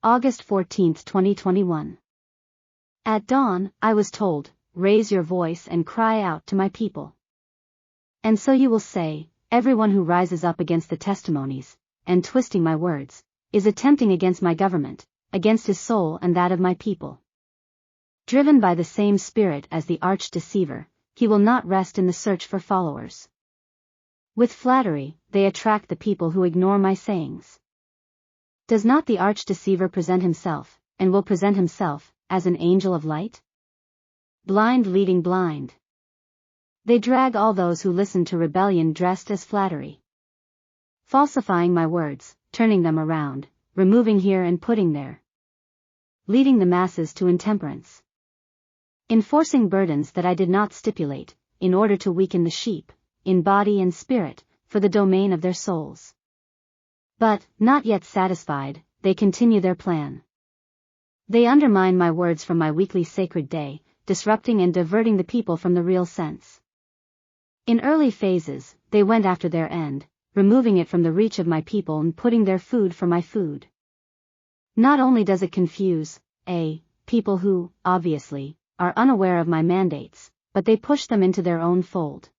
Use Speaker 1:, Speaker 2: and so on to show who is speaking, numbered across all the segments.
Speaker 1: August 14, 2021. At dawn, I was told, raise your voice and cry out to my people. And so you will say, everyone who rises up against the testimonies, and twisting my words, is attempting against my government, against his soul and that of my people. Driven by the same spirit as the arch-deceiver, he will not rest in the search for followers. With flattery, they attract the people who ignore my sayings. Does not the arch-deceiver present himself, and will present himself, as an angel of light? Blind leading blind. They drag all those who listen to rebellion dressed as flattery. Falsifying my words, turning them around, removing here and putting there. Leading the masses to intemperance. Enforcing burdens that I did not stipulate, in order to weaken the sheep, in body and spirit, for the domain of their souls. But, not yet satisfied, they continue their plan. They undermine my words from my weekly sacred day, disrupting and diverting the people from the real sense. In early phases, they went after their end, removing it from the reach of my people and putting their food for my food. Not only does it confuse, people who, obviously, are unaware of my mandates, but they push them into their own fold.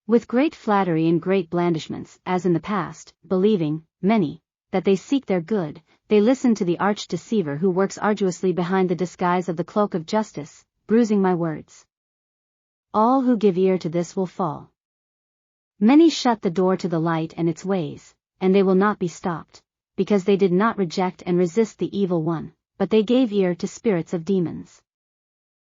Speaker 1: With great flattery and great blandishments, as in the past, believing, many, that they seek their good, they listen to the arch-deceiver who works arduously behind the disguise of the cloak of justice, bruising my words. All who give ear to this will fall. Many shut the door to the light and its ways, and they will not be stopped, because they did not reject and resist the evil one, but they gave ear to spirits of demons.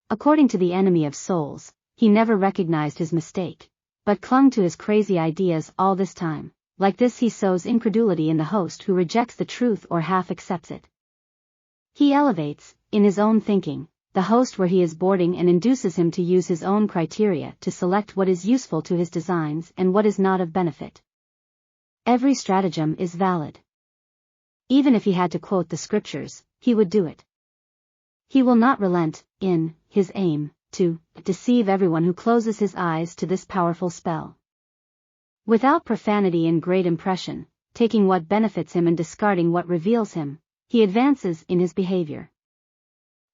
Speaker 1: According to the enemy of souls, he never recognized his mistake, but clung to his crazy ideas all this time. Like this he sows incredulity in the host who rejects the truth or half accepts it. He elevates, in his own thinking, the host where he is boarding and induces him to use his own criteria to select what is useful to his designs and what is not of benefit. Every stratagem is valid. Even if he had to quote the scriptures, he would do it. He will not relent, in his aim, to deceive everyone who closes his eyes to this powerful spell. Without profanity and great impression, taking what benefits him and discarding what reveals him, he advances in his behavior.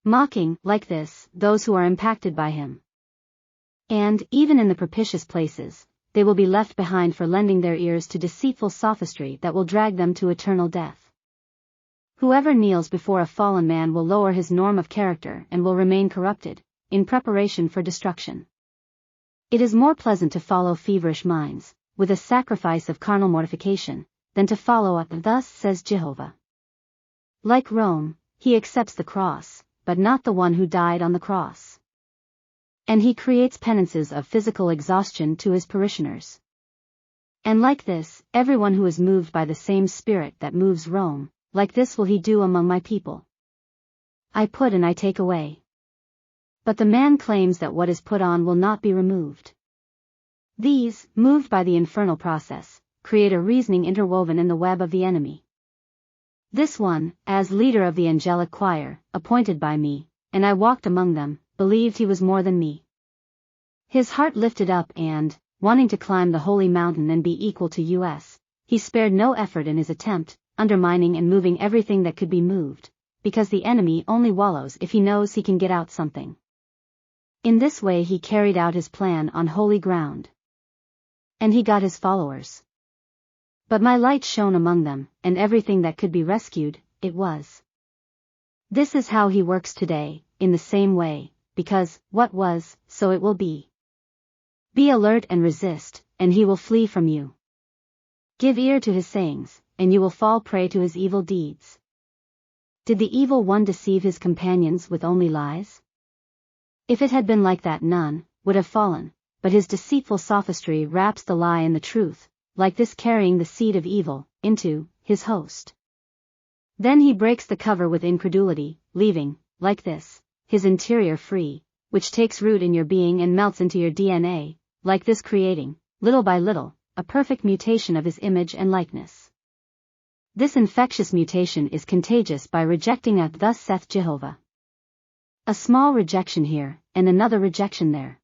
Speaker 1: Mocking, like this, those who are impacted by him. And, even in the propitious places, they will be left behind for lending their ears to deceitful sophistry that will drag them to eternal death. Whoever kneels before a fallen man will lower his norm of character and will remain corrupted, in preparation for destruction. It is more pleasant to follow feverish minds, with a sacrifice of carnal mortification, than to follow up, thus says Jehovah. Like Rome, he accepts the cross, but not the one who died on the cross. And he creates penances of physical exhaustion to his parishioners. And like this, everyone who is moved by the same spirit that moves Rome, like this will he do among my people. I put and I take away. But the man claims that what is put on will not be removed. These, moved by the infernal process, create a reasoning interwoven in the web of the enemy. This one, as leader of the angelic choir, appointed by me, and I walked among them, believed he was more than me. His heart lifted up and, wanting to climb the holy mountain and be equal to us, he spared no effort in his attempt, undermining and moving everything that could be moved, because the enemy only wallows if he knows he can get out something. In this way he carried out his plan on holy ground. And he got his followers. But my light shone among them, and everything that could be rescued, it was. This is how he works today, in the same way, because, what was, so it will be. Be alert and resist, and he will flee from you. Give ear to his sayings, and you will fall prey to his evil deeds. Did the evil one deceive his companions with only lies? If it had been like that, none would have fallen, but his deceitful sophistry wraps the lie in the truth, like this, carrying the seed of evil into his host. Then he breaks the cover with incredulity, leaving, like this, his interior free, which takes root in your being and melts into your DNA, like this, creating, little by little, a perfect mutation of his image and likeness. This infectious mutation is contagious by rejecting it, thus saith Jehovah. A small rejection here, and another rejection there.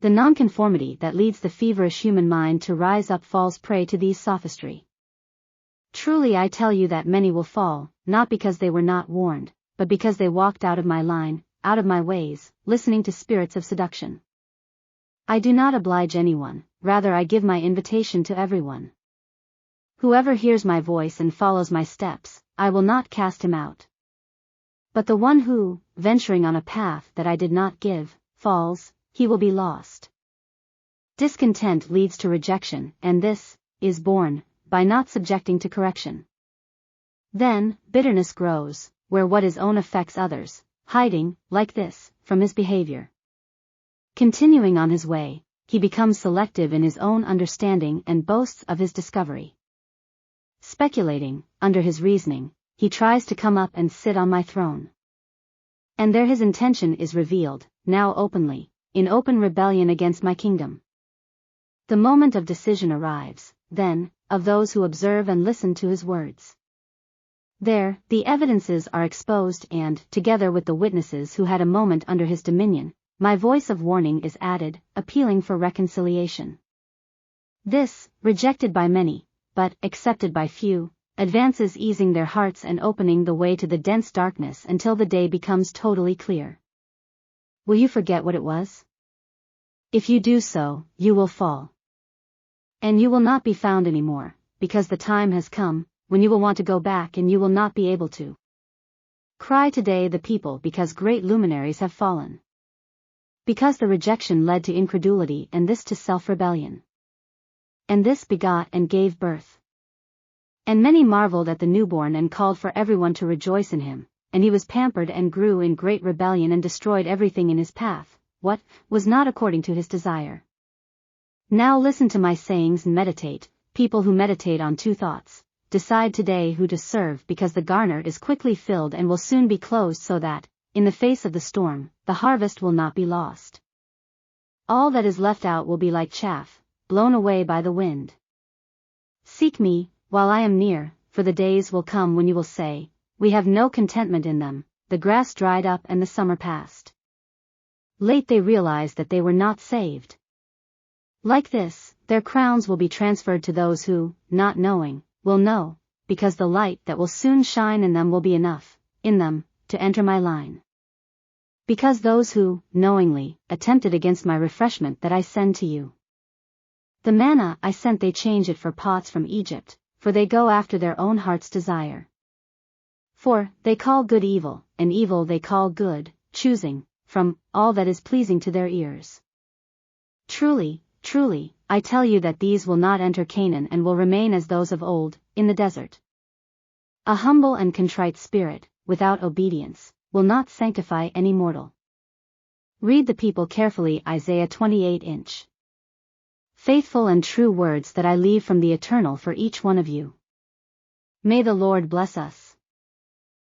Speaker 1: The nonconformity that leads the feverish human mind to rise up falls prey to these sophistry. Truly I tell you that many will fall, not because they were not warned, but because they walked out of my line, out of my ways, listening to spirits of seduction. I do not oblige anyone, rather I give my invitation to everyone. Whoever hears my voice and follows my steps, I will not cast him out. But the one who, venturing on a path that I did not give, falls, he will be lost. Discontent leads to rejection, and this is born by not subjecting to correction. Then, bitterness grows, where what is own affects others, hiding, like this, from his behavior. Continuing on his way, he becomes selective in his own understanding and boasts of his discovery. Speculating, under his reasoning, he tries to come up and sit on my throne. And there his intention is revealed, now openly, in open rebellion against my kingdom. The moment of decision arrives, then, of those who observe and listen to his words. There, the evidences are exposed and, together with the witnesses who had a moment under his dominion, my voice of warning is added, appealing for reconciliation. This, rejected by many, but accepted by few, advances easing their hearts and opening the way to the dense darkness until the day becomes totally clear. Will you forget what it was? If you do so, you will fall. And you will not be found anymore, because the time has come, when you will want to go back and you will not be able to. Cry today the people because great luminaries have fallen. Because the rejection led to incredulity and this to self-rebellion. And this begot and gave birth. And many marveled at the newborn and called for everyone to rejoice in him, and he was pampered and grew in great rebellion and destroyed everything in his path, what was not according to his desire. Now listen to my sayings and meditate, people who meditate on two thoughts. Decide today who to serve because the garner is quickly filled and will soon be closed so that, in the face of the storm, the harvest will not be lost. All that is left out will be like chaff, blown away by the wind. Seek me, while I am near, for the days will come when you will say, we have no contentment in them, the grass dried up and the summer passed. Late they realized that they were not saved. Like this, their crowns will be transferred to those who, not knowing, will know, because the light that will soon shine in them will be enough, in them, to enter my line. Because those who, knowingly, attempted against my refreshment that I send to you. The manna I sent they change it for pots from Egypt, for they go after their own heart's desire. For, they call good evil, and evil they call good, choosing, from, all that is pleasing to their ears. Truly, truly, I tell you that these will not enter Canaan and will remain as those of old, in the desert. A humble and contrite spirit, without obedience, will not sanctify any mortal. Read the people carefully Isaiah 28-inch. Faithful and true words that I leave from the Eternal for each one of you. May the Lord bless us.